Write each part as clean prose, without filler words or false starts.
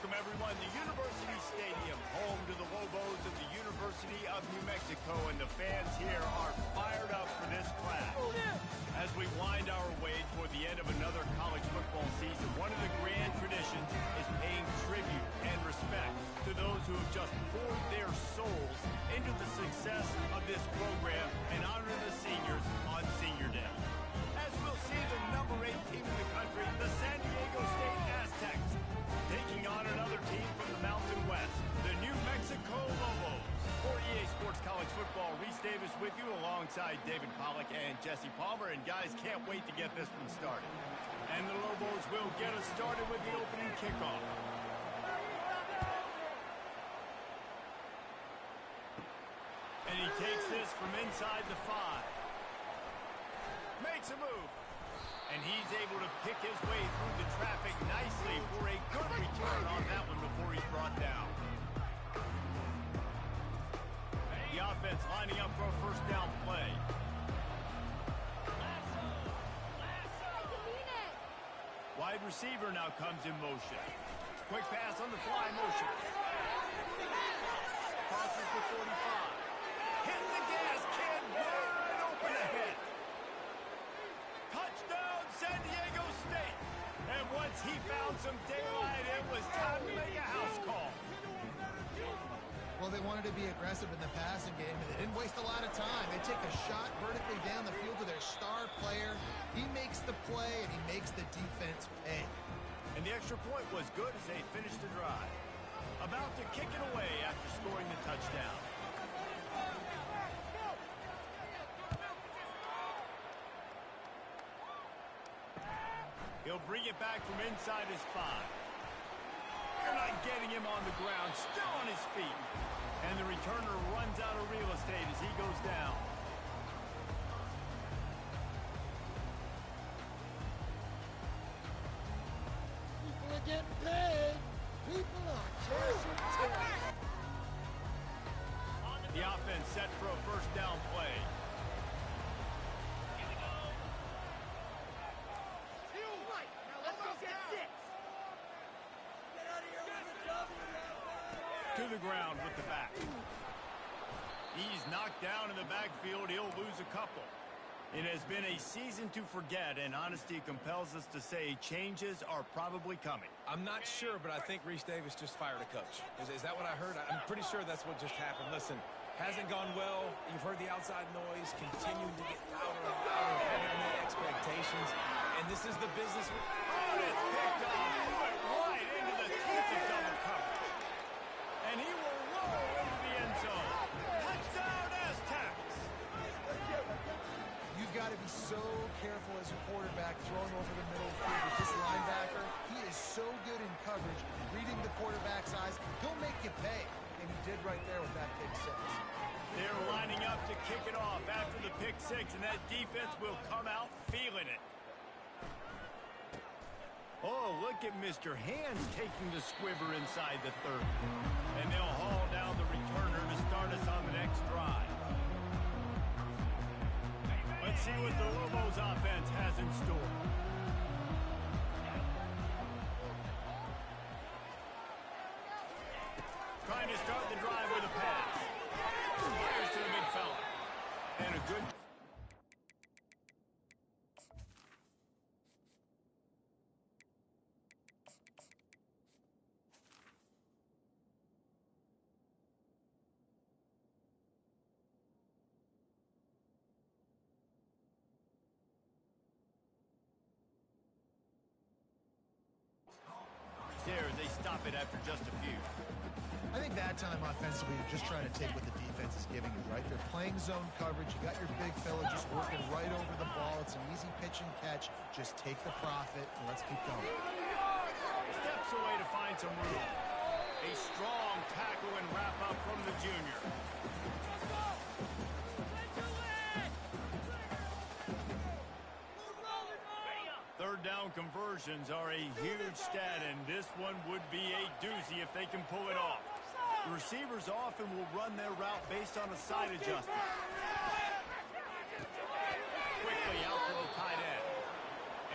welcome everyone to University Stadium, home to the Lobos of the University of New Mexico, and the fans here are fired up for this clash. As we wind our way toward the end of another college football season, one of the grand traditions is paying tribute and respect to those who have just poured their souls into the success of this program and honor the seniors on Senior Day. As we'll see the number 8 team in the country, the San Diego State Aztecs, taking on another team from the Mountain West, the New Mexico Lobos. For EA Sports College Football, Reese Davis with you alongside David Pollack and Jesse Palmer. And guys, can't wait to get this one started. And the Lobos will get us started with the opening kickoff. And he takes this from inside the 5. Makes a move. And he's able to pick his way through the traffic nicely for a good return on that one before he's brought down. The offense lining up for a first down play. Wide receiver now comes in motion. Quick pass on the fly motion. Crosses the 45. Hit the gas, kid. Wide open ahead. Touchdown, San Diego State. And once he found some daylight, it was time to make a house call. Well, they wanted to be aggressive in the passing game, and they didn't waste a lot of time. They take a shot vertically down the field to their star player. He makes the play, and he makes the defense pay. And the extra point was good as they finished the drive. About to kick it away after scoring the touchdown. He'll bring it back from inside his 5. They're not getting him on the ground, still on his feet. And the returner runs out of real estate as he goes down. People are getting paid. People are chasing tickets. The offense set for a first down play. To the ground with the back. He's knocked down in the backfield. He'll lose a couple. It has been a season to forget, and honesty compels us to say changes are probably coming. I'm not sure, but I think Reese Davis just fired a coach. Is that what I heard? I'm pretty sure that's what just happened. Listen, hasn't gone well. You've heard the outside noise, continuing to get louder and louder, having met expectations, and this is the business. Oh, it's picked off. Went right into the teeth of double coverage. And he will roll into the end zone. Touchdown, Aztecs! You've got to be so careful as a quarterback throwing over the middle of the field with this linebacker. He is so good in coverage, reading the quarterback's eyes. He'll make you pay, and he did right there with that pick 6. They're lining up to kick it off after the pick 6, and that defense will come out feeling it. Oh, look at Mr. Hands taking the squibber inside the 30. And they'll haul down the returner to start us on the next drive. Let's see what the Lobos offense has in store. Trying to start the drive with a pass. Fires to the big fella. And a good... There, they stop it after just a few. I think that time offensively, you're just trying to take what the defense is giving you, right? They're playing zone coverage. You got your big fella just working right over the ball. It's an easy pitch and catch. Just take the profit, and let's keep going. Steps away to find some room. A strong tackle and wrap up from the junior. Third down conversions are a huge stat, and this one would be a doozy if they can pull it off. The receivers often will run their route based on a side adjustment. Quickly out to the tight end.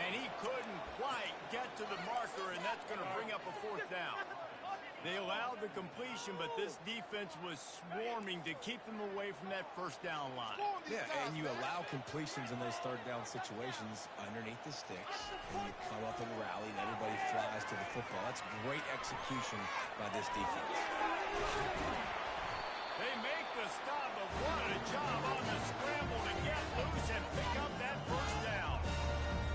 And he couldn't quite get to the marker, and that's going to bring up a fourth down. They allowed the completion, but this defense was swarming to keep them away from that first down line. Yeah, and you allow completions in those third down situations underneath the sticks, and you come up and rally, and everybody flies to the football. That's great execution by this defense. They make the stop, but what a job on the scramble to get loose and pick up that first down.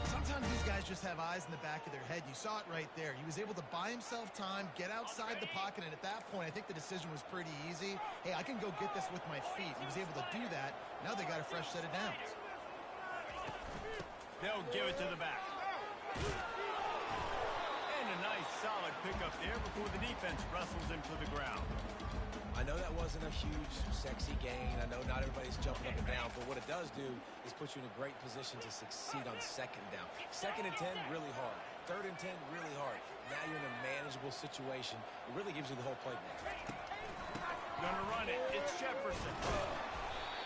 Sometimes these guys just have eyes in the back of their head. You saw it right there. He was able to buy himself time, get outside the pocket, and at that point, I think the decision was pretty easy. Hey, I can go get this with my feet. He was able to do that. Now they got a fresh set of downs. They'll give it to the back. And a nice solid pickup there before the defense wrestles him to the ground. I know that wasn't a huge, sexy gain. I know not everybody's jumping up and down, but what it does do is put you in a great position to succeed on second down. 2nd and 10, really hard. 3rd and 10, really hard. Now you're in a manageable situation. It really gives you the whole playbook. Gonna run it. It's Jefferson.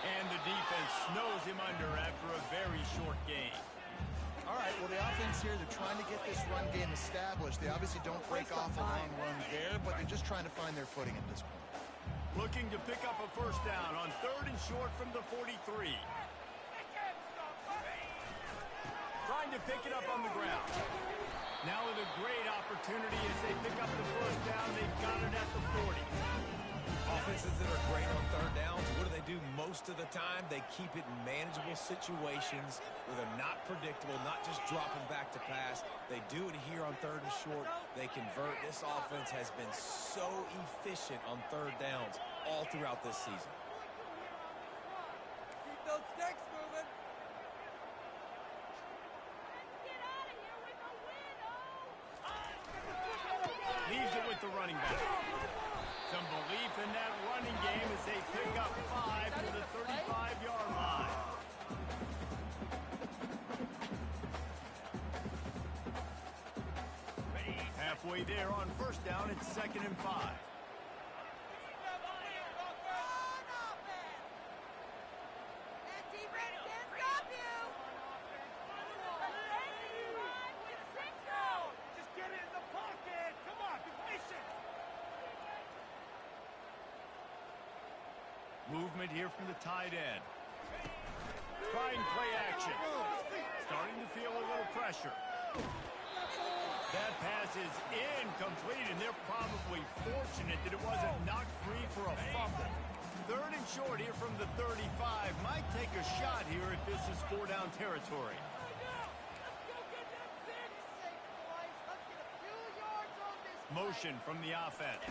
And the defense snows him under after a very short gain. All right, well, the offense here, they're trying to get this run game established. They obviously don't break off a long run there, but they're just trying to find their footing at this point. Looking to pick up a first down on 3rd and short from the 43. Trying to pick it up on the ground. Now with a great opportunity as they pick up the first down. They've got it at the 40. Offenses that are great on 3rd downs, what do most of the time? They keep it in manageable situations where they're not predictable, not just dropping back to pass. They do it here on 3rd and short. They convert. This offense has been so efficient on 3rd downs all throughout this season. Keep those sticks moving. Leaves it with the running back. Some belief in that running game as they pick up 5 to the 35-yard line. Halfway there on first down, it's 2nd and 5. Movement here from the tight end. Trying play action. Starting to feel a little pressure. That pass is incomplete, and they're probably fortunate that it wasn't knocked free for a fumble. 3rd and short here from the 35. Might take a shot here if this is 4-down territory. Motion from the offense.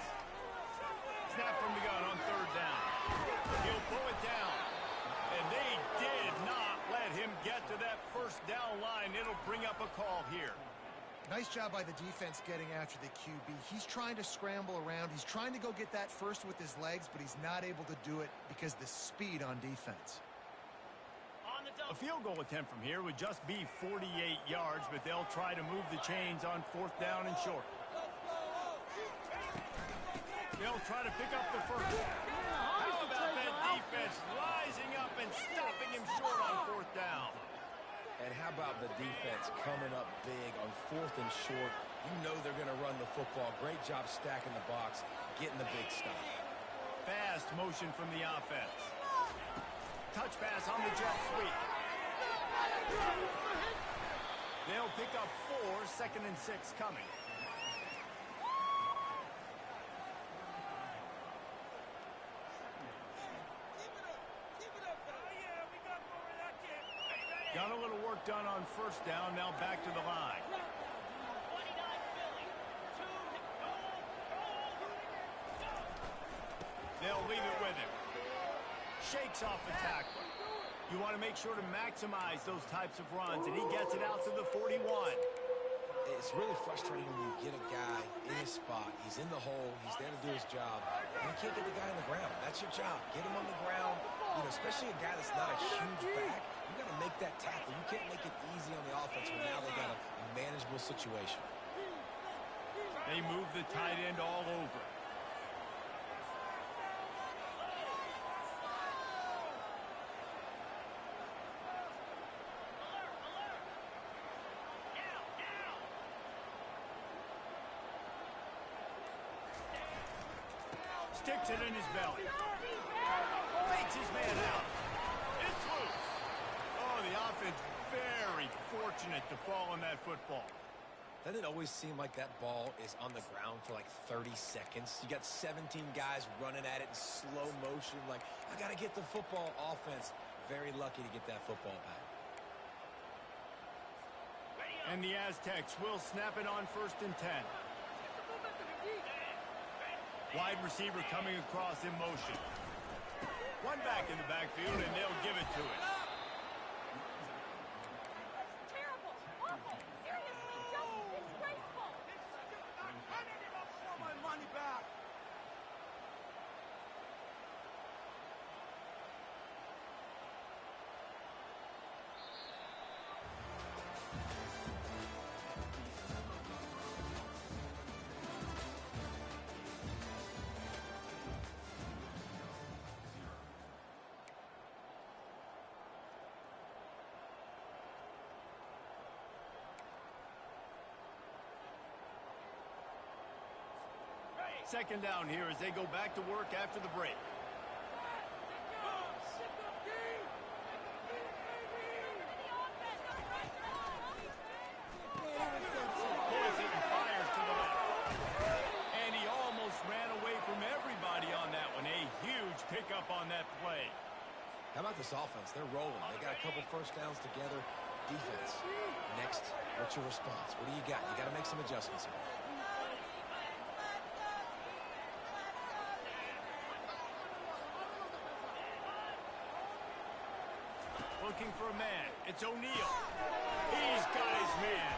Snap from the gun on 3rd down. He'll pull it down. And they did not let him get to that first down line. It'll bring up a call here. Nice job by the defense getting after the QB. He's trying to scramble around. He's trying to go get that first with his legs, but he's not able to do it because of the speed on defense. A field goal attempt from here would just be 48 yards, but they'll try to move the chains on 4th down and short. They'll try to pick up the first. How about that defense rising up and stopping him short on 4th down? And how about the defense coming up big on 4th and short? You know they're going to run the football. Great job stacking the box, getting the big stop. Fast motion from the offense. Touch pass on the jet sweep. They'll pick up 4, 2nd and 6 coming. Got a little work done on first down, now back to the line. They'll leave it with him. Shakes off the tackler. You want to make sure to maximize those types of runs, and he gets it out to the 41. It's really frustrating when you get a guy in his spot. He's in the hole. He's there to do his job. And you can't get the guy on the ground. That's your job. Get him on the ground. You know, especially a guy that's not a huge back. You got to make that tackle. You can't make it easy on the offense when now they got a manageable situation. They move the tight end all over. Sticks it in his belly. Fakes his man out. It's loose. Oh, the offense very fortunate to fall on that football. Doesn't it always seem like that ball is on the ground for like 30 seconds? You got 17 guys running at it in slow motion. Like, I got to get the football. Offense, very lucky to get that football back. And the Aztecs will snap it on 1st and 10. Wide receiver coming across in motion. One back in the backfield, and they'll give it to it. Terrible. Awful. Seriously, just disgraceful. My money back. Second down here as they go back to work after the break. Pulls it and fires to the left. And he almost ran away from everybody on that one. A huge pickup on that play. How about this offense? They're rolling. They got a couple first downs together. Defense. Next, what's your response? What do you got? You got to make some adjustments here. Looking for a man. It's O'Neal. He's got his man.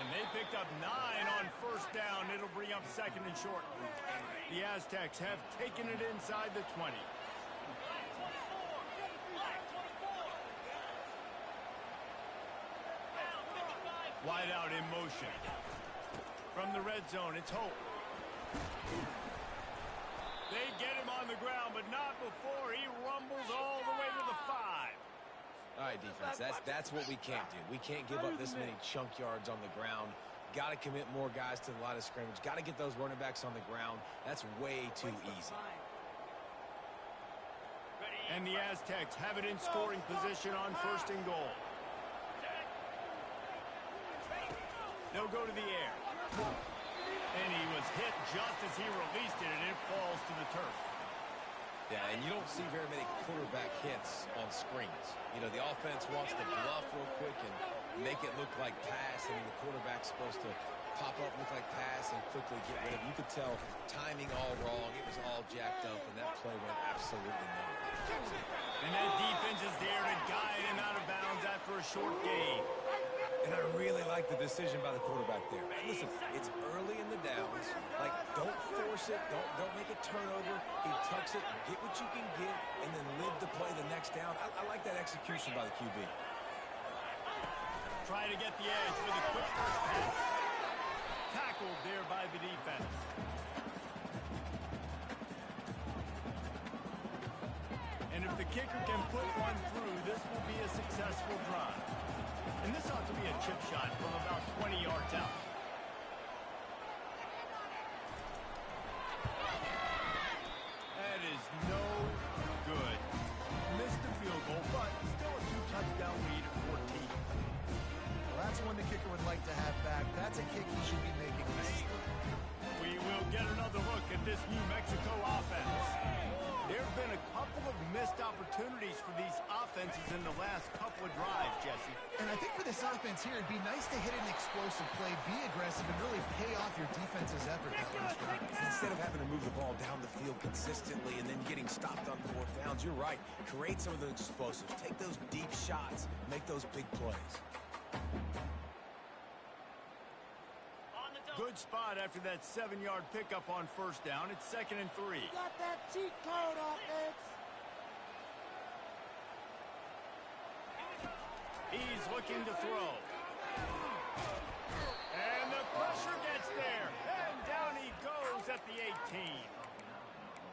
And they picked up 9 on first down. It'll bring up 2nd and short. The Aztecs have taken it inside the 20. Wide out in motion. From the red zone, it's Hope. They get him on the ground, but not before he rumbles all the way to the 5. All right, defense, that's what we can't do. We can't give up this many chunk yards on the ground. Got to commit more guys to the line of scrimmage. Got to get those running backs on the ground. That's way too easy. And the Aztecs have it in scoring position on 1st and goal. They'll go to the air. And he was hit just as he released it, and it falls to the turf. Yeah, and you don't see very many quarterback hits on screens. You know, the offense wants to bluff real quick and make it look like pass. I mean, the quarterback's supposed to pop up, look like pass, and quickly get rid of it. You could tell timing all wrong. It was all jacked up, and that play went absolutely nowhere. And that defense is there to guide him out of bounds after a short gain. And I really like the decision by the quarterback there. And listen, it's early in the downs. Like, don't force it. Don't make a turnover. He tucks it, get what you can get, and then live to play the next down. I like that execution by the QB. Try to get the edge with a quick first pass. Tackled there by the defense. And if the kicker can put one through, this will be a successful drive. And this ought to be a chip shot from about 20 yards out. That is no good. Missed the field goal, but still a 2-touchdown lead at 14. Well, that's one the kicker would like to have back. That's a kick he should be making this. We will get another look at this New Mexico offense. There have been a couple of missed opportunities for these offenses in the last couple of drives, Jesse. And I think for this offense here, it'd be nice to hit an explosive play, be aggressive, and really pay off your defense's effort that last drive. Instead of having to move the ball down the field consistently and then getting stopped on 4th downs, you're right. Create some of those explosives. Take those deep shots. Make those big plays. Good spot after that 7-yard pickup on first down. It's 2nd and 3. Got that cheat code, offense. He's looking to throw. And the pressure gets there. And down he goes at the 18.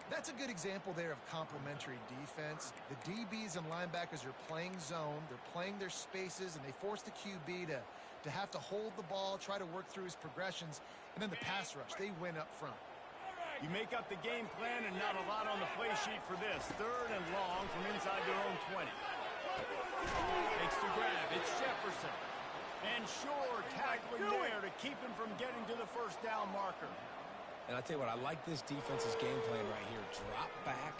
That's a good example there of complementary defense. The DBs and linebackers are playing zone. They're playing their spaces, and they force the QB to have to hold the ball, try to work through his progressions, and then the pass rush, they win up front. You make up the game plan and not a lot on the play sheet for this. 3rd and long from inside their own 20. Makes the grab. It's Jefferson. And Shore tackling there to keep him from getting to the first down marker. And I tell you what, I like this defense's game plan right here. Drop back,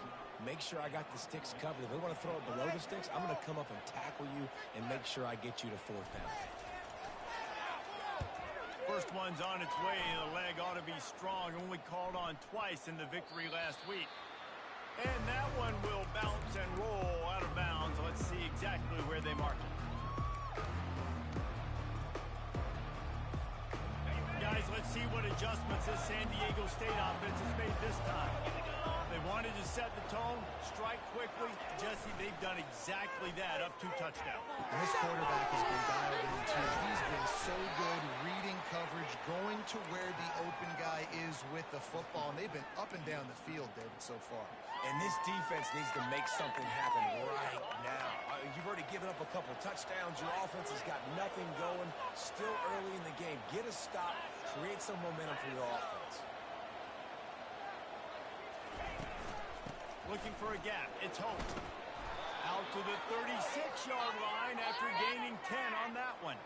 make sure I got the sticks covered. If they want to throw it below the sticks, I'm going to come up and tackle you and make sure I get you to 4th down. First one's on its way. The leg ought to be strong. Only called on twice in the victory last week. And that one will bounce and roll out of bounds. Let's see exactly where they mark it. Guys, let's see what adjustments this San Diego State offense has made this time. They wanted to set the tone, strike quickly. Jesse, they've done exactly that, up 2 touchdowns. And this quarterback has been dialed in too. He's been so good reading coverage, going to where the open guy is with the football, and they've been up and down the field, David, so far. And this defense needs to make something happen right now. You've already given up a couple touchdowns. Your offense has got nothing going. Still early in the game. Get a stop. Create some momentum for your offense. Looking for a gap. It's Holt. Out to the 36-yard line after gaining 10 on that one.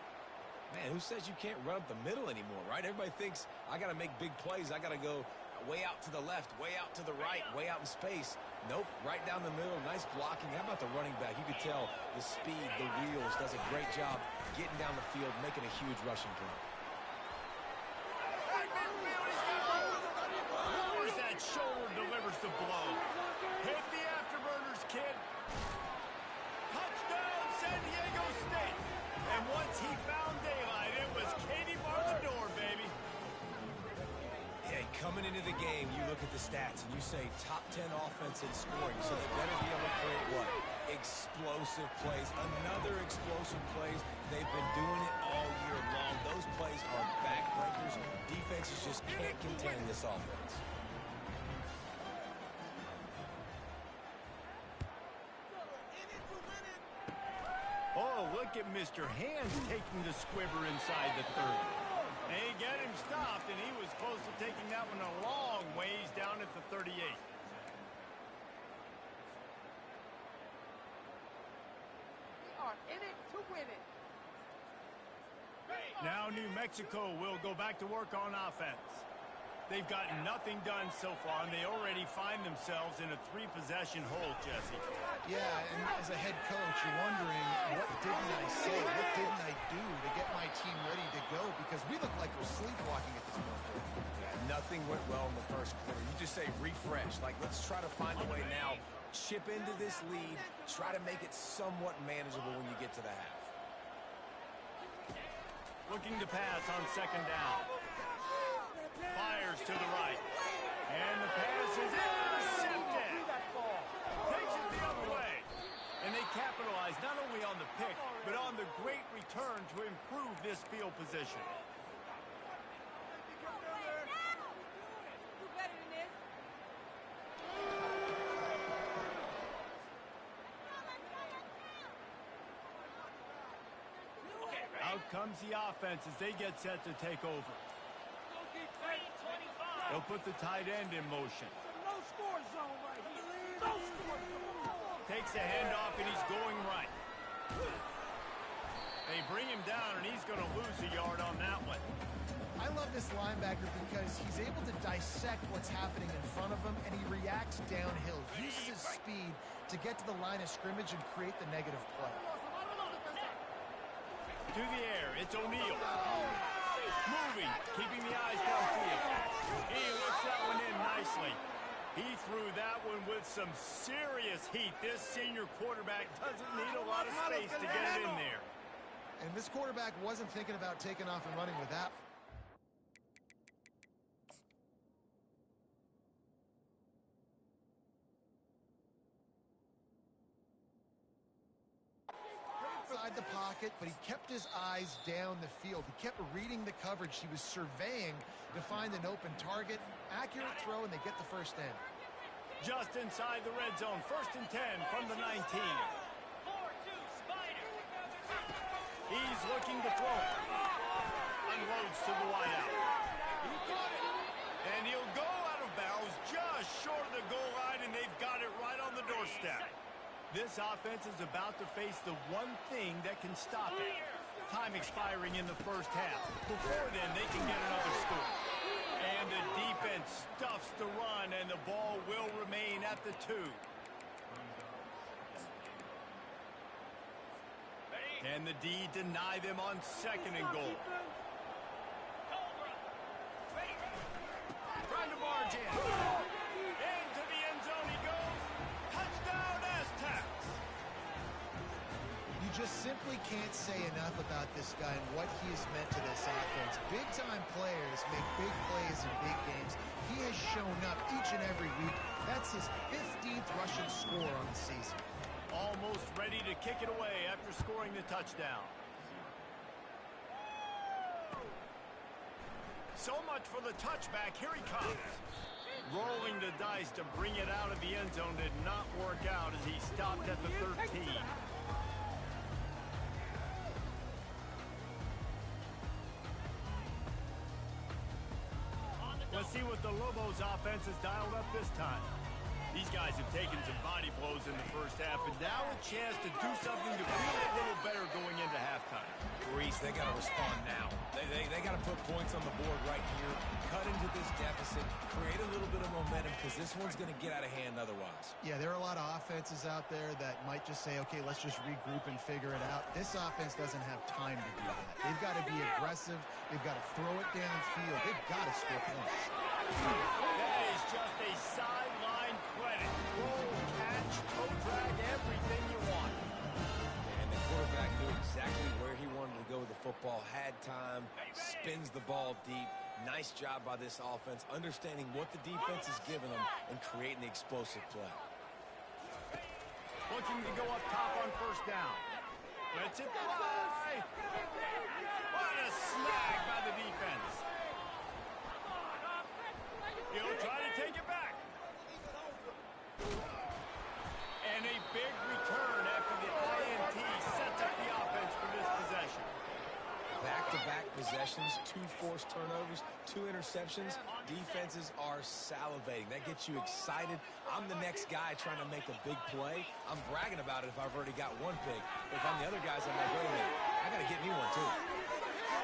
Man, who says you can't run up the middle anymore, right? Everybody thinks I got to make big plays. I got to go way out to the left, way out to the right, way out in space. Nope, right down the middle. Nice blocking. How about the running back? You could tell the speed, the wheels, does a great job getting down the field, making a huge rushing play. Where's that shoulder delivers the blow? Hit the afterburners, kid. Touchdown, San Diego State. And once he found daylight, it was Katie bar the door, baby. Yeah, coming into the game, you look at the stats and you say top 10 offense in scoring, so they better be able to create what? Explosive plays. Another explosive plays. They've been doing it all year long. Those plays are backbreakers. Defenses just can't contain this offense. Oh, look at Mr. Hands taking the squibber inside the 30. They get him stopped, and he was close to taking that one a long ways down at the 38. We are in it to win it. Now New Mexico will go back to work on offense. They've gotten nothing done so far, and they already find themselves in a 3-possession hole, Jesse. Yeah, and as a head coach, you're wondering, what didn't I say? What didn't I do to get my team ready to go? Because we look like we're sleepwalking at this point. Yeah, nothing went well in the first quarter. You just say refresh. Like, let's try to find a way now. Chip into this lead. Try to make it somewhat manageable when you get to the half. Looking to pass on 2nd down. Fires to the right. And the pass is intercepted. Takes it the other way. And they capitalize not only on the pick, but on the great return to improve this field position. Do better than this. Out comes the offense as they get set to take over. They'll put the tight end in motion. No score zone right here. No score zone. Takes the handoff, and he's going right. They bring him down, and he's going to lose a yard on that one. I love this linebacker because he's able to dissect what's happening in front of him, and he reacts downhill. Uses his speed to get to the line of scrimmage and create the negative play. To the air, it's O'Neal. Moving, keeping the eyes downfield. He looks that one in nicely. He threw that one with some serious heat. This senior quarterback doesn't need a lot of space to get it in there. And this quarterback wasn't thinking about taking off and running with that. Inside the pocket, but he kept his eyes down the field. He kept reading the coverage. He was surveying to find an open target. Accurate throw, and they get the first down. Just inside the red zone. 1st and 10 from the 19. He's looking to throw. Unloads to the wideout. He got it. And he'll go out of bounds short of the goal line, and they've got it right on the doorstep. This offense is about to face the one thing that can stop it. Time expiring in the first half. Before then, they can get another score. And the defense stuffs the run, and the ball will remain at the 2. Can the D deny them on 2nd and goal? Trying to barge in. Into the end zone he goes. Touchdown, Aztecs. You just simply can't say enough about this guy and what he has meant to this offense. Big-time players make big plays in big games. He has shown up each and every week. That's his 15th rushing score on the season. Almost ready to kick it away after scoring the touchdown. So much for the touchback. Here he comes. Rolling the dice to bring it out of the end zone did not work out as he stopped at the 13. Let's see what the Lobos offense has dialed up this time. These guys have taken some body blows in the first half, and now a chance to do something to feel a little better going into halftime. Reese, they got to respond now. They got to put points on the board right here, cut into this deficit, create a little bit of momentum, because this one's going to get out of hand otherwise. Yeah, there are a lot of offenses out there that might just say, okay, let's just regroup and figure it out. This offense doesn't have time to do that. They've got to be aggressive. They've got to throw it downfield. They've got to score points. That is just a sideline credit. Roll, catch, toe drag, everything you want. And the quarterback knew exactly where he wanted to go with the football, had time, spins the ball deep. Nice job by this offense, understanding what the defense is giving them and creating the explosive play. Looking to go up top on 1st down. Lets it fly. What a snag by the defense. He'll try to take it back. And a big return after the INT sets up the offense for this possession. Back-to-back possessions, 2 forced turnovers, 2 interceptions. Defenses are salivating. That gets you excited. I'm the next guy trying to make a big play. I'm bragging about it if I've already got one big. But if I'm the other guys, I'm like, wait a minute, I got to get me one too.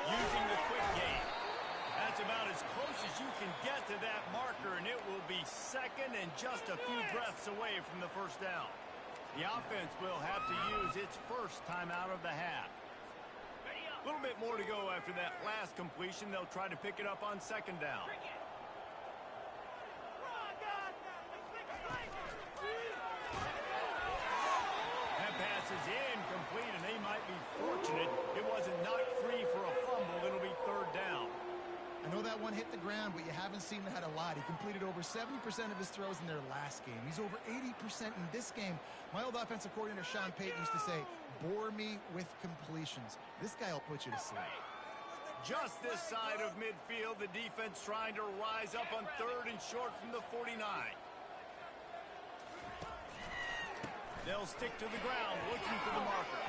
Using the quick game. That's about as close as you can get to that marker, and it will be 2nd and just a few breaths away from the 1st down. The offense will have to use its first timeout of the half. A little bit more to go after that last completion. They'll try to pick it up on 2nd down. That pass is incomplete, and they might be fortunate it wasn't knocked free for a fumble. It'll be 3rd down. I know that one hit the ground, but you haven't seen that a lot. He completed over 70% of his throws in their last game. He's over 80% in this game. My old offensive coordinator, Sean Payton, used to say, bore me with completions. This guy will put you to sleep. Just this side of midfield, the defense trying to rise up on 3rd and short from the 49. They'll stick to the ground, looking for the marker.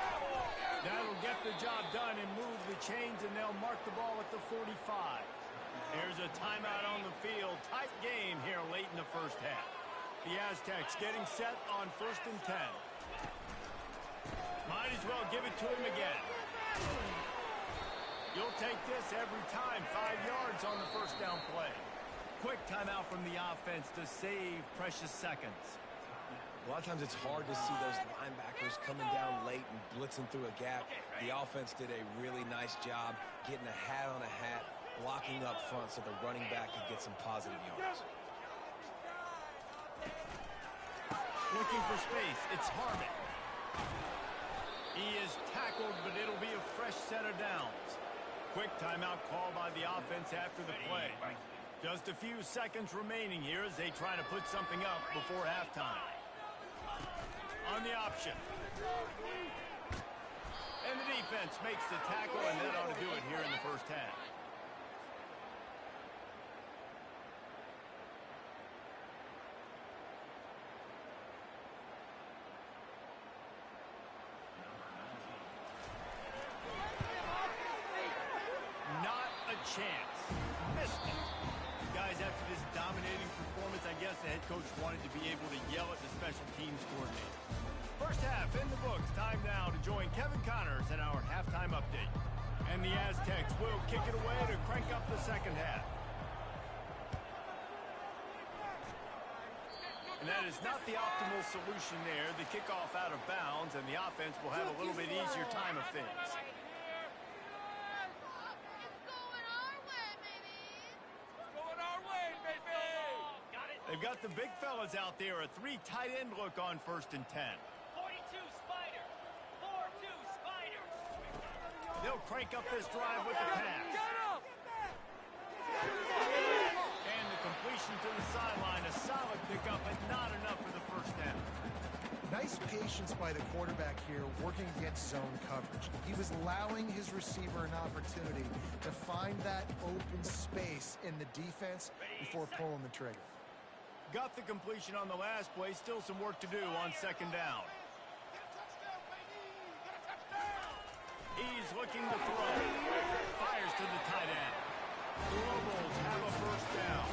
That'll get the job done and move the chains, and they'll mark the ball at the 45. There's a timeout on the field. Tight game here late in the first half. The Aztecs getting set on 1st and 10. Might as well give it to him again. You'll take this every time. 5 yards on the 1st down play. Quick timeout from the offense to save precious seconds. A lot of times it's hard to see those linebackers coming down late and blitzing through a gap. The offense did a really nice job getting a hat on a hat, blocking up front so the running back could get some positive yards. Looking for space. It's Harmon. He is tackled, but it'll be a fresh set of downs. Quick timeout call by the offense after the play. Just a few seconds remaining here as they try to put something up before halftime. On the option. And the defense makes the tackle, and that ought to do it here in the first half. Not a chance. Missed it. Guys, after this dominating performance, I guess the head coach wanted to be able to yell at the special teams coordinator. First half in the books. Time now to join Kevin Connors in our halftime update. And the Aztecs will kick it away to crank up the second half. And that is not the optimal solution there. The kickoff out of bounds, and the offense will have a little bit easier time of things. They've got the big fellas out there. A 3 tight end look on 1st and 10. 42 Spider. 4-2 Spider. They'll crank up this drive with the pass. And the completion to the sideline. A solid pickup, but not enough for the first down. Nice patience by the quarterback here working against zone coverage. He was allowing his receiver an opportunity to find that open space in the defense before pulling the trigger. Got the completion on the last play. Still some work to do on 2nd down. He's looking to throw. Fires to the tight end. The Lobos have a first down.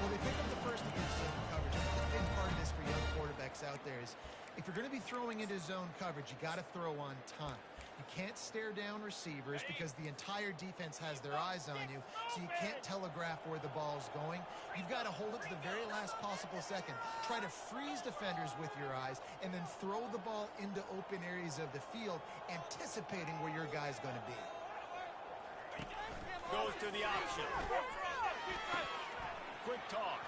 Well, they pick up the first against zone coverage. A big part of this for young quarterbacks out there is if you're going to be throwing into zone coverage, you got to throw on time. You can't stare down receivers because the entire defense has their eyes on you, so you can't telegraph where the ball's going. You've got to hold it to the very last possible second. Try to freeze defenders with your eyes and then throw the ball into open areas of the field, anticipating where your guy's going to be. Goes to the option. Quick toss.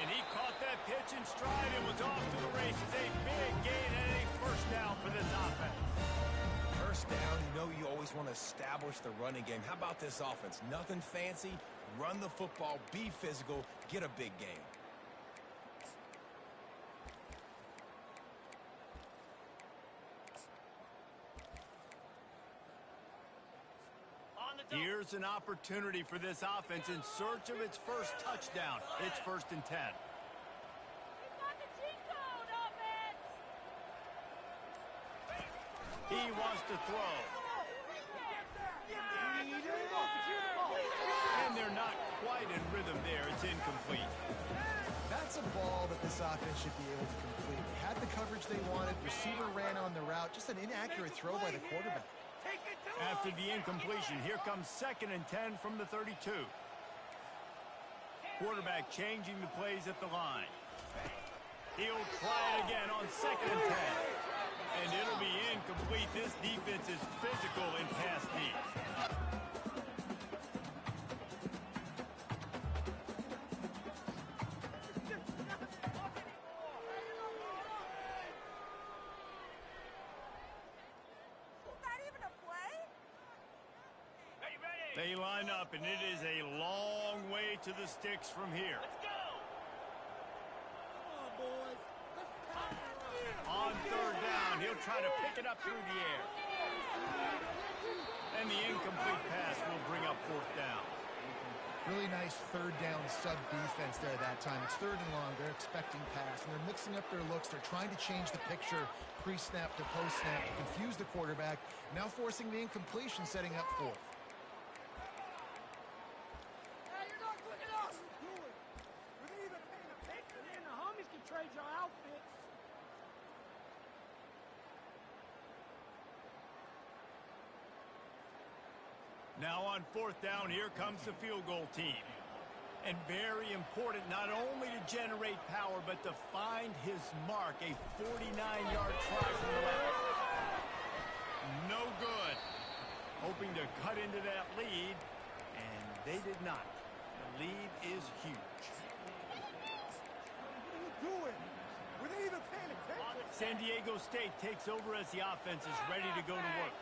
And he caught that pitch in stride and was off to the races. A big gain and a first down for this offense. First down, you know you always want to establish the running game. How about this offense? Nothing fancy. Run the football, be physical, get a big gain. Here's an opportunity for this offense in search of its first touchdown. It's 1st and 10. He wants to throw. And they're not quite in rhythm there. It's incomplete. That's a ball that this offense should be able to complete. They had the coverage they wanted. Receiver ran on the route. Just an inaccurate throw by the quarterback. After the incompletion, here comes 2nd and 10 from the 32. Quarterback changing the plays at the line. He'll try it again on 2nd and 10. And it'll be incomplete. This defense is physical in pass deep. They line up, and it is a long way to the sticks from here. Let's go. Come on, boys. On 3rd down, he'll try to pick it up through the air. And the incomplete pass will bring up 4th down. Really nice 3rd down sub defense there that time. It's 3rd and long. They're expecting pass, and they're mixing up their looks. They're trying to change the picture pre-snap to post-snap to confuse the quarterback, now forcing the incompletion, setting up 4th. Now on 4th down, here comes the field goal team. And very important not only to generate power, but to find his mark. A 49-yard try from the left. No good. Hoping to cut into that lead, and they did not. The lead is huge. San Diego State takes over as the offense is ready to go to work.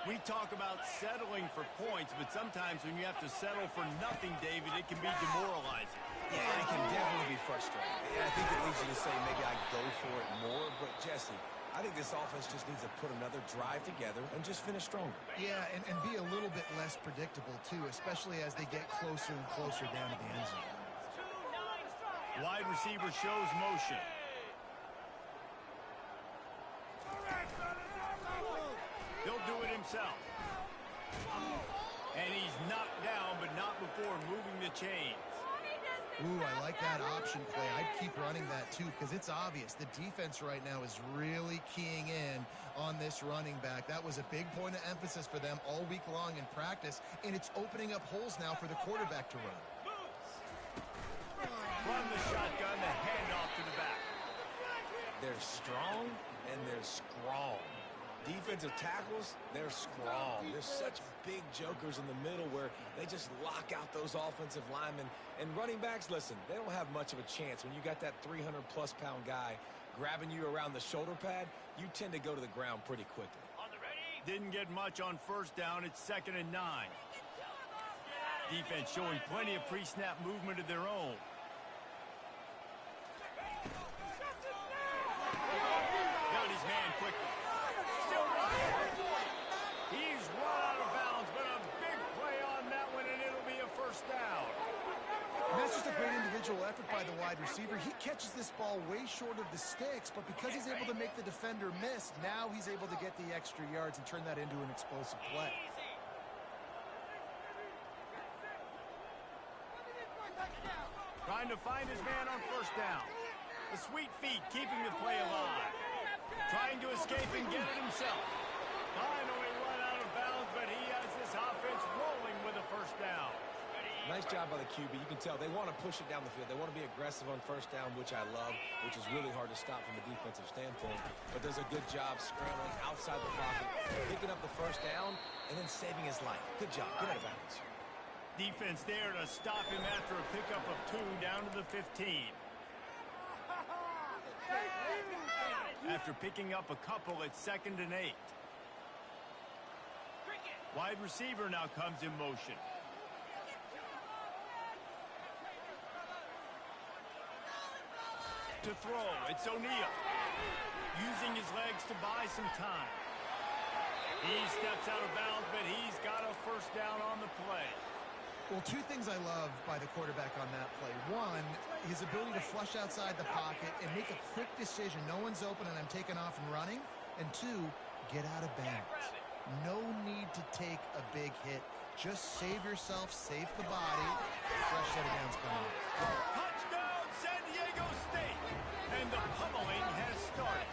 We talk about settling for points, but sometimes when you have to settle for nothing, David, it can be demoralizing. Yeah, it can definitely be frustrating. I think it leads you to say maybe I go for it more, but Jesse, I think this offense just needs to put another drive together and just finish stronger. Yeah, and be a little bit less predictable, too, especially as they get closer and closer down to the end zone. Wide receiver shows motion. He'll do it himself. And he's knocked down, but not before moving the chains. Ooh, I like that option play. I'd keep running that too because it's obvious the defense right now is really keying in on this running back. That was a big point of emphasis for them all week long in practice, and it's opening up holes now for the quarterback to run. Run the shotgun, the handoff to the back. They're strong and they're strong. Defensive tackles, they're strong. There's such big jokers in the middle where they just lock out those offensive linemen. And running backs, listen, they don't have much of a chance. When you got that 300-plus pound guy grabbing you around the shoulder pad, you tend to go to the ground pretty quickly. On the ready. Didn't get much on first down. It's 2nd and 9. Defense showing plenty of pre-snap movement of their own. Got his man quickly. Still running. He's run out of bounds, but a big play on that one, and it'll be a first down. And that's just a great individual effort by the wide receiver. He catches this ball way short of the sticks, but because he's able to make the defender miss, now he's able to get the extra yards and turn that into an explosive play. Trying to find his man on first down. The sweet feet keeping the play alive. Trying to escape and get it himself. Finally run out of bounds, but he has this offense rolling with a first down. Nice job by the QB. You can tell they want to push it down the field. They want to be aggressive on first down, which I love, which is really hard to stop from a defensive standpoint. But does a good job scrambling outside the pocket, picking up the first down, and then saving his life. Good job. Get out of bounds. Defense there to stop him after a pickup of 2 down to the 15. After picking up a couple, it's 2nd and 8. Wide receiver now comes in motion. To throw, it's O'Neal. Using his legs to buy some time. He steps out of bounds, but he's got a first down on the play. Well, 2 things I love by the quarterback on that play. One, his ability to flush outside the pocket and make a quick decision. No one's open and I'm taking off and running. And 2, get out of bounds. No need to take a big hit. Just save yourself, save the body. Fresh set of downs coming up. Touchdown, San Diego State! And the pummeling has started.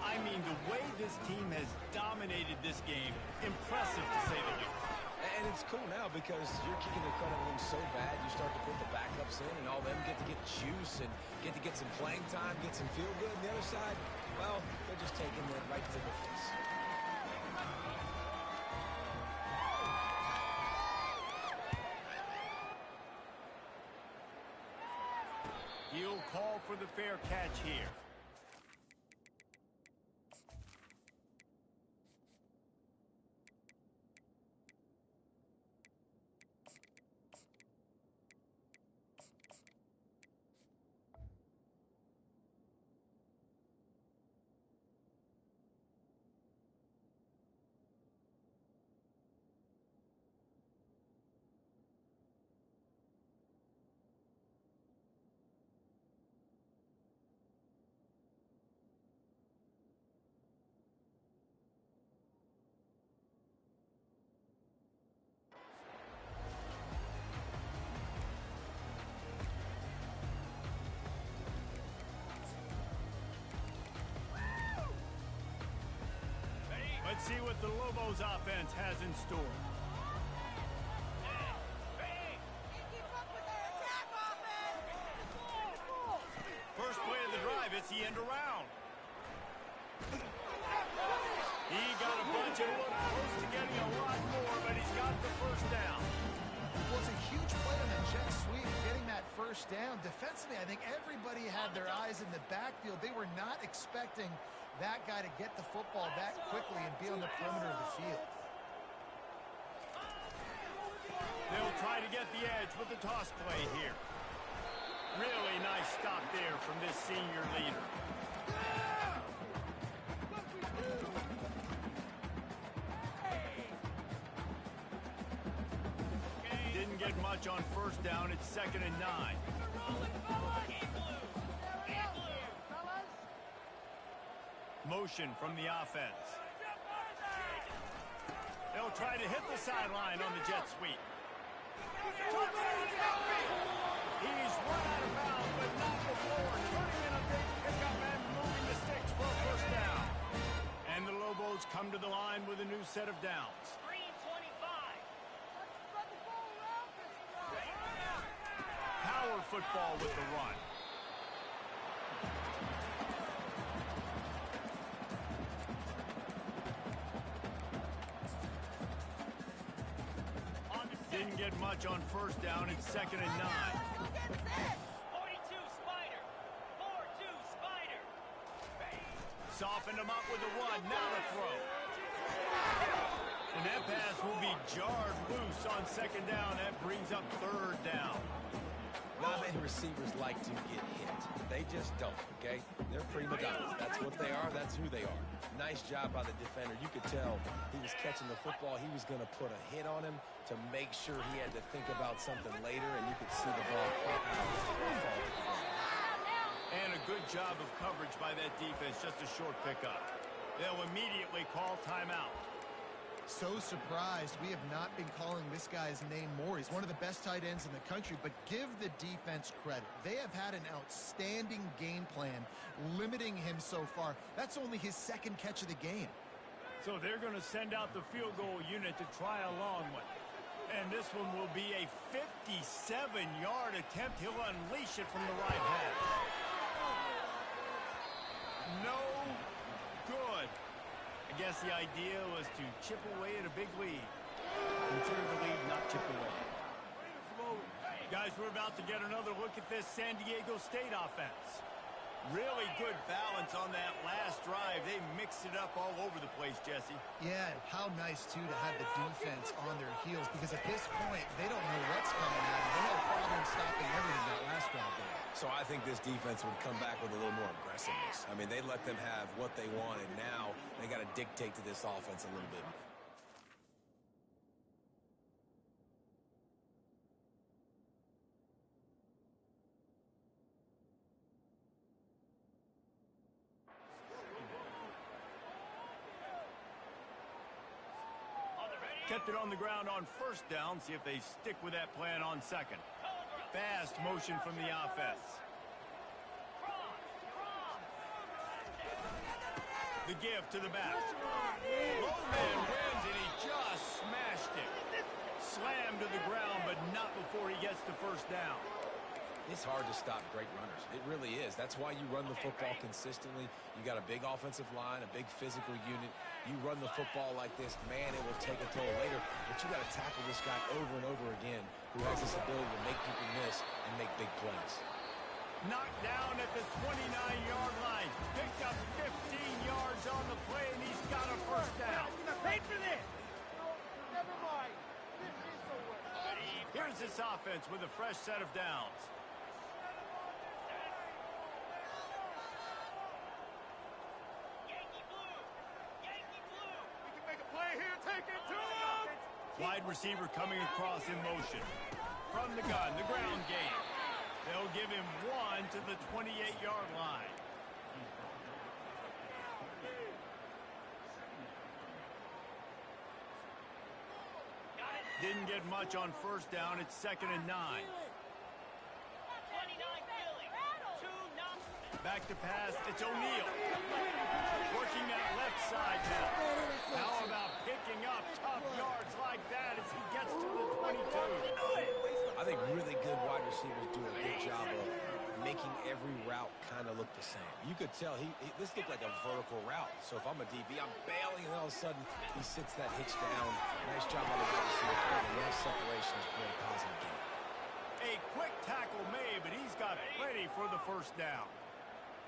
I mean, the way this team has dominated this game, impressive to say the least. And it's cool now because you're kicking the crud out of them so bad, you start to put the backups in, and all them get to get juice and get to get some playing time, get some feel good. And the other side, well, they're just taking it right to the face. He'll call for the fair catch here. Let's see what the Lobos offense has in store. First play of the drive, it's the end around. He got a bunch and looked close to getting a lot more, but he's got the first down. Well, it's a huge play on the jet sweep, getting that first down. Defensively, I think everybody had their eyes in the backfield. They were not expecting that guy to get the football that quickly and be on the perimeter of the field. They'll try to get the edge with the toss play here. Really nice stop there from this senior leader. Didn't get much on first down. It's 2nd and 9. Motion from the offense. They'll try to hit the sideline on the jet sweep. He's run out of bounds, but not before turning in a big pickup and moving the sticks for a first down. And the Lobos come to the line with a new set of downs. Green 25. Power football with the run. Didn't get much on first down. It's 2nd and 9. 42 Spider. 4-2 Spider. Softened him up with a run. Now the throw. And that pass will be jarred loose on 2nd down. That brings up 3rd down. Not many receivers like to get hit. They just don't, okay? They're prima donnas. That's what they are. That's who they are. Nice job by the defender. You could tell he was catching the football. He was going to put a hit on him to make sure he had to think about something later, and you could see the ball pop out. And a good job of coverage by that defense. Just a short pickup. They'll immediately call timeout. So surprised we have not been calling this guy's name more. He's one of the best tight ends in the country, but give the defense credit. They have had an outstanding game plan limiting him so far. That's only his 2nd catch of the game. So they're going to send out the field goal unit to try a long one. And this one will be a 57-yard attempt. He'll unleash it from the right half. No good. I guess the idea was to chip away at a big lead. Consider the lead, not chip away. Guys, we're about to get another look at this San Diego State offense. Really good balance on that last drive. They mixed it up all over the place, Jesse. Yeah, how nice, too, to have the defense on their heels, because at this point, they don't know what's coming at them. They had a problem stopping everything that last drive there. So I think this defense would come back with a little more aggressiveness. I mean, they let them have what they wanted. Now they got to dictate to this offense a little bit. Kept it on the ground on first down. See if they stick with that plan on 2nd. Fast motion from the offense. The give to the back. Low man wins, and he just smashed it. Slammed to the ground, but not before he gets to first down. It's hard to stop great runners. It really is. That's why you run the football consistently. You got a big offensive line, a big physical unit. You run the football like this, man, it will take a toll later. But you got to tackle this guy over and over again who has this ability to make people miss and make big plays. Knocked down at the 29-yard line. Picked up 15 yards on the play, and he's got a first down. Pay for this! Never mind. This is the way. Here's this offense with a fresh set of downs. Yankee blue. Yankee blue. We can make a play here. Take it to him! Wide receiver coming across in motion. From the gun, the ground game. They'll give him 1 to the 28-yard line. Didn't get much on first down. It's 2nd and 9. 29 Philly. 2-0. Back to pass. It's O'Neal. Working that left side now. How about picking up tough yards like that as he gets to the 22? I think really good wide receivers do a good job of making every route kind of look the same. You could tell this looked like a vertical route. So if I'm a DB, I'm bailing, and all of a sudden he sits that hitch down. Nice job by the wide receiver. Enough separation is great positive game. A quick tackle made, but he's got plenty for the first down.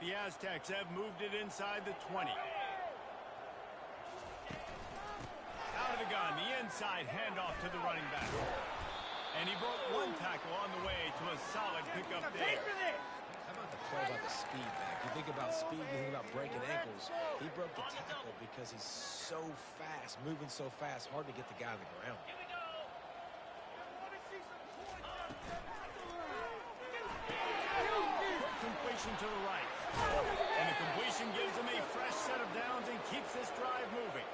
The Aztecs have moved it inside the 20. Out of the gun, the inside handoff to the running back. And he broke one tackle on the way to a solid pickup there. How about the play about the speed back? You think about speed, you think about breaking ankles. He broke the tackle because he's so fast, moving so fast, hard to get the guy on the ground. Here we go. Completion to the right. And the completion gives him a fresh set of downs and keeps this drive moving.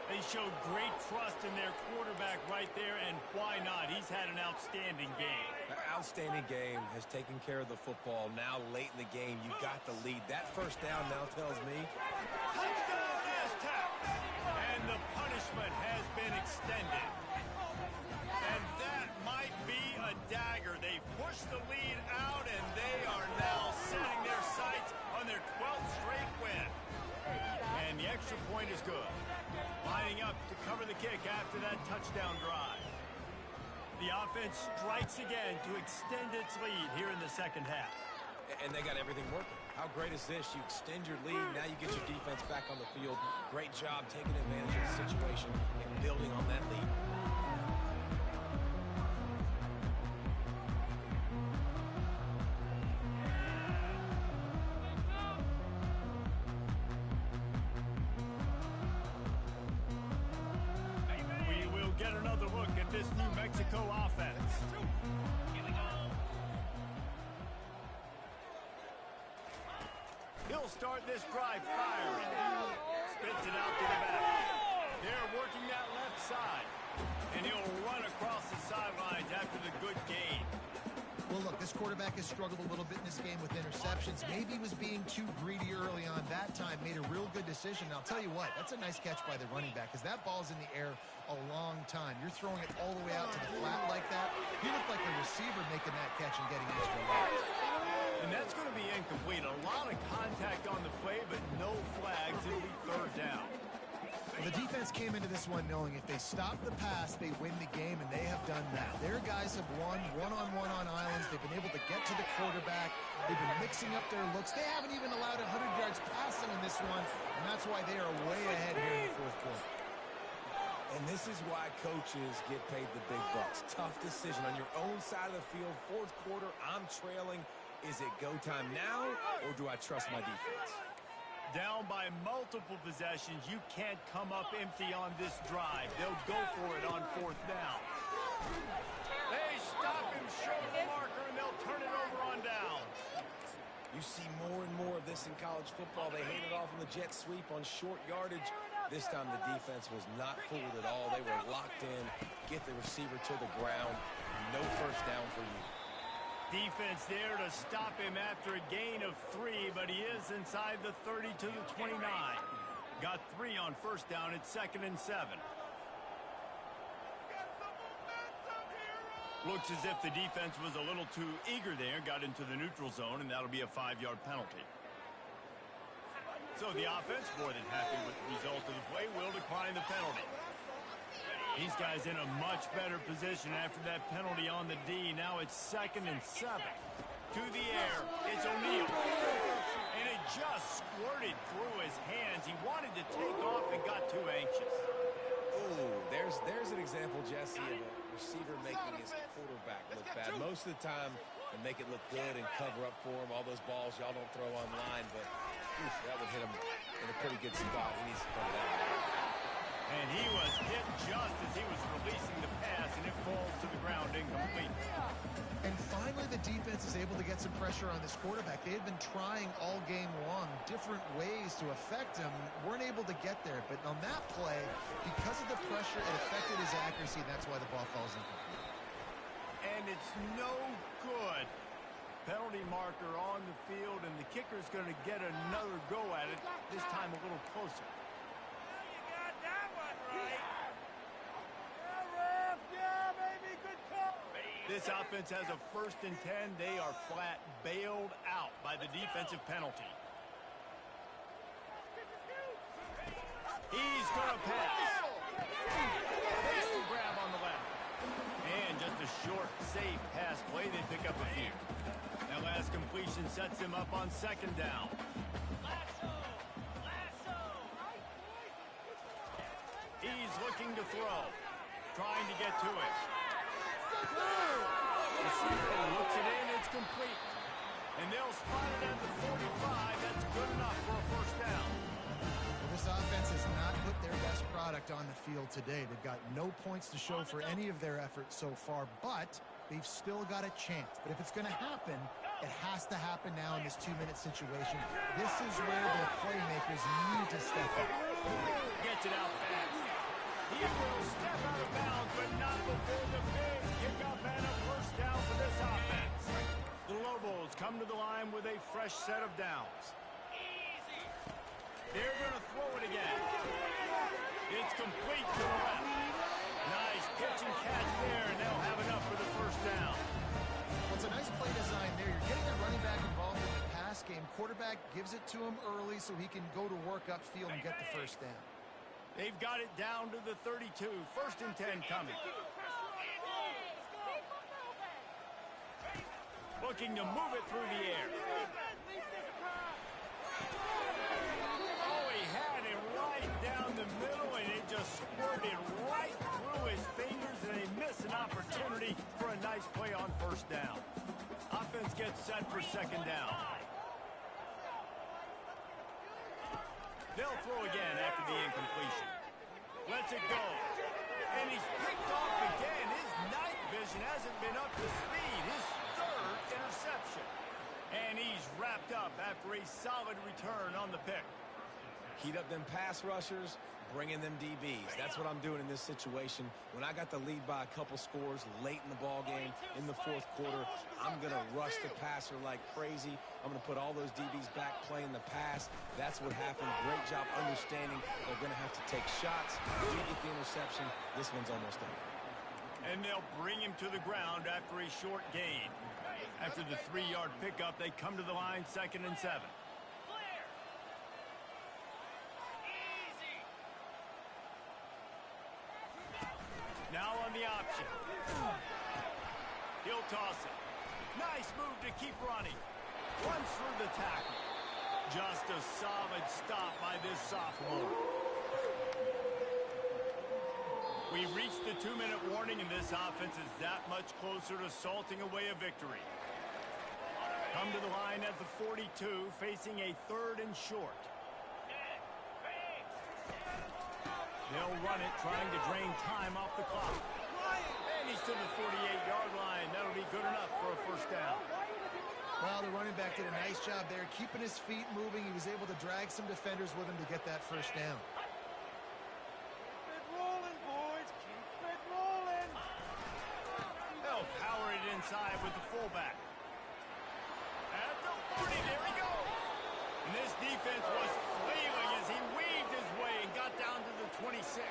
They showed great trust in their quarterback right there, and why not? He's had an outstanding game. An outstanding game, has taken care of the football. Now late in the game, you got the lead. That first down now tells me. Touchdown, Aztec! And the punishment has been extended. And that might be a dagger. They've pushed the lead out, and they are now setting their sights on their 12th straight win. And the extra point is good. Lining up to cover the kick after that touchdown drive. The offense strikes again to extend its lead here in the second half. And they got everything working. How great is this? You extend your lead, now you get your defense back on the field. Great job taking advantage of the situation and building on that lead. This New Mexico offense. Here we go. He'll start this drive firing. Spits it out to the back. They're working that left side. And he'll run across the sidelines after the good gain. Well, look, this quarterback has struggled a little bit in this game with interceptions. Maybe he was being too greedy early on that time, made a real good decision. And I'll tell you what, that's a nice catch by the running back because that ball's in the air a long time. You're throwing it all the way out to the flat like that. He looked like a receiver making that catch and getting extra yards. And that's going to be incomplete. A lot of contact on the play, but no flags. It'll be third down. Well, the defense came into this one knowing if they stop the pass, they win the game, and they have done that. Their guys have won one-on-one on islands. They've been able to get to the quarterback. They've been mixing up their looks. They haven't even allowed 100 yards passing in this one, and that's why they are way ahead here in the fourth quarter. And this is why coaches get paid the big bucks. Tough decision on your own side of the field. Fourth quarter, I'm trailing. Is it go time now, or do I trust my defense? Down by multiple possessions, you can't come up empty on this drive. They'll go for it on fourth down. They stop him short of the marker, and they'll turn it over on downs. You see more and more of this in college football. They hand it off in the jet sweep on short yardage. This time the defense was not fooled at all. They were locked in, get the receiver to the ground. No first down for you. Defense there to stop him after a gain of 3, but he is inside the 30 to the 29. Got 3 on first down. It's 2nd and 7. Looks as if the defense was a little too eager there, got into the neutral zone, and that'll be a 5-yard penalty. So the offense, more than happy with the result of the play, will decline the penalty. These guys in a much better position after that penalty on the D. Now it's 2nd and 7. To the air, it's O'Neal. And it just squirted through his hands. He wanted to take off and got too anxious. Ooh, there's an example, Jesse, of a receiver making his quarterback look bad. Most of the time, they make it look good and cover up for him. All those balls y'all don't throw online, but oof, that would hit him in a pretty good spot. He needs to come down. And he was hit just as he was releasing the pass, and it falls to the ground incomplete. And finally, the defense is able to get some pressure on this quarterback. They had been trying all game long different ways to affect him, weren't able to get there. But on that play, because of the pressure, it affected his accuracy. That's why the ball falls incomplete. And it's no good. Penalty marker on the field, and the kicker's going to get another go at it, this time a little closer. This offense has a 1st and 10. They are flat bailed out by the defensive penalty. He's going to pass. Pistol grab on the left. And just a short, safe pass play. They pick up a few. That last completion sets him up on 2nd down. He's looking to throw. Trying to get to it. Receiver looks it in, it's complete. And they'll spot it at the 45. That's good enough for a first down. Well, this offense has not put their best product on the field today. They've got no points to show for any of their efforts so far, but they've still got a chance. But if it's going to happen, it has to happen now in this 2-minute situation. This is where the playmakers need to step up. Gets it out fast. He will step out of bounds, but not before the big kickoff and a first down for this offense. The Lobos come to the line with a fresh set of downs. They're going to throw it again. It's complete to the left. Nice pitch and catch there, and they'll have enough for the first down. Well, it's a nice play design there. You're getting the running back involved in the pass game. Quarterback gives it to him early so he can go to work upfield and get the first down. They've got it down to the 32. First and 10 coming. Looking to move it through the air. Oh, he had it right down the middle, and it just squirted right through his fingers, and they miss an opportunity for a nice play on first down. Offense gets set for second down. They'll throw again after the incompletion. Lets it go. And he's picked off again. His night vision hasn't been up to speed. His third interception. And he's wrapped up after a solid return on the pick. Heat up them pass rushers, bring in them DBs. That's what I'm doing in this situation. When I got the lead by a couple scores late in the ball game, in the fourth quarter, I'm going to rush the passer like crazy. I'm going to put all those DBs back playing the pass. That's what happened. Great job understanding they're going to have to take shots. You get the interception. This one's almost over. And they'll bring him to the ground after a short gain. After the 3-yard pickup, they come to the line, 2nd and 7. Now on the option. He'll toss it. Nice move to keep running. Runs through the tackle. Just a solid stop by this sophomore. We've reached the 2-minute warning, and this offense is that much closer to salting away a victory. Come to the line at the 42, facing a 3rd and short. They'll run it, trying to drain time off the clock. And he's to the 48-yard line. That'll be good enough for a first down. Well, the running back did a nice job there, keeping his feet moving. He was able to drag some defenders with him to get that first down. Keep it rolling, boys. Keep it rolling. They'll power it inside with the fullback. At the 40, there he goes. And this defense was flailing as he weaved his way and got down to the 26.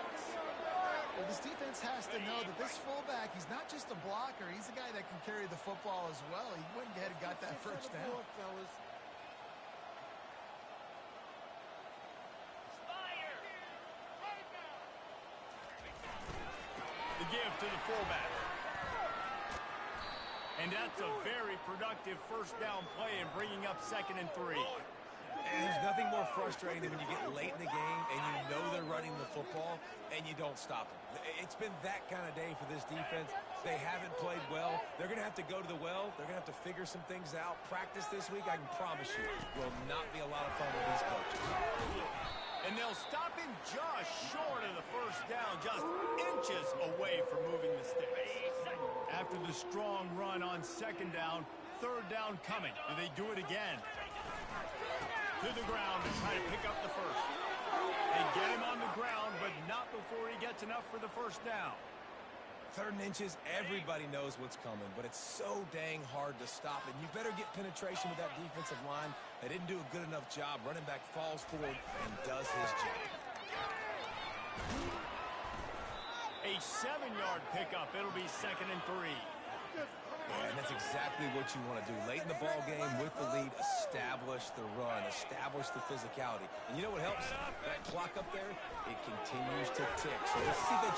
Well, this defense has to know that this fullback, he's not just a blocker. He's a guy that can carry the football as well. He went ahead and got that first down. The give to the fullback. And that's a very productive first down play and bringing up 2nd and 3. And there's nothing more frustrating than when you get late in the game and you know they're running the football and you don't stop them. It's been that kind of day for this defense. They haven't played well. They're going to have to go to the well. They're going to have to figure some things out. Practice this week, I can promise you, will not be a lot of fun with these coaches. And they'll stop him just short of the first down, just inches away from moving the sticks. After the strong run on 2nd down, 3rd down coming. Do they do it again? To the ground to try to pick up the first. They get him on the ground, but not before he gets enough for the first down. 3rd and inches, everybody knows what's coming, but it's so dang hard to stop it. You better get penetration with that defensive line. They didn't do a good enough job. Running back falls forward and does his job. A 7-yard pickup. It'll be 2nd and 3. Yeah, and that's exactly what you want to do. Late in the ball game with the lead, establish the run, establish the physicality. And you know what helps? That clock up there, it continues to tick. So let's see the...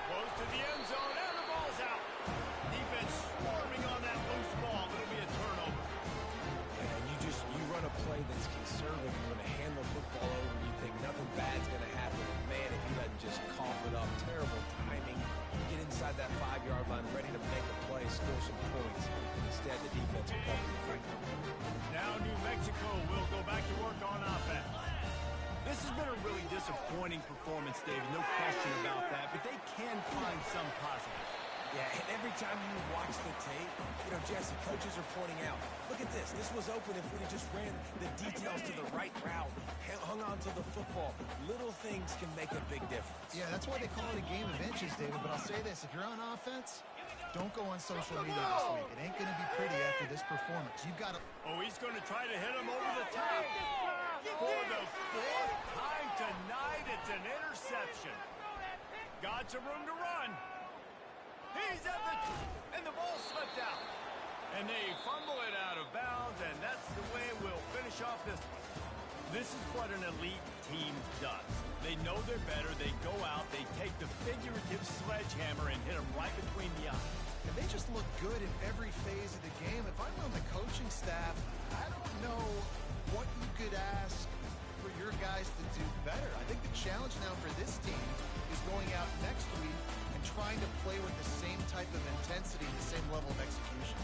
Close to the end zone, and the ball's out. Defense swarming on that loose ball. It'll be a turnover. Yeah, and you run a play that's conservative. You're going to hand the football over, and you think nothing bad's going to happen. And man, if he doesn't just cough it up, terrible timing. Get inside that 5-yard line, ready to make a play, score some points. Instead, the defense will cover the football. Now New Mexico will go back to work on offense. This has been a really disappointing performance, David. No question about that, but they can find some positives. Yeah, and every time you watch the tape, you know, Jesse, coaches are pointing out, look at this. This was open if we'd have just ran the details to the right route, hung on to the football. Little things can make a big difference. Yeah, that's why they call it a game of inches, David. But I'll say this, if you're on offense, don't go on social media this week. It ain't going to be pretty after this performance. You've got to... Oh, he's going to try to hit him over the top. For the fourth time tonight, it's an interception. Got some room to run. He's at the... and the ball slipped out. And they fumble it out of bounds, and that's the way we'll finish off this one. This is what an elite team does. They know they're better. They go out. They take the figurative sledgehammer and hit them right between the eyes. And they just look good in every phase of the game. If I'm on the coaching staff, I don't know what you could ask for your guys to do better. I think the challenge now for this team is going out next week and trying to play with the same type of intensity and the same level of execution.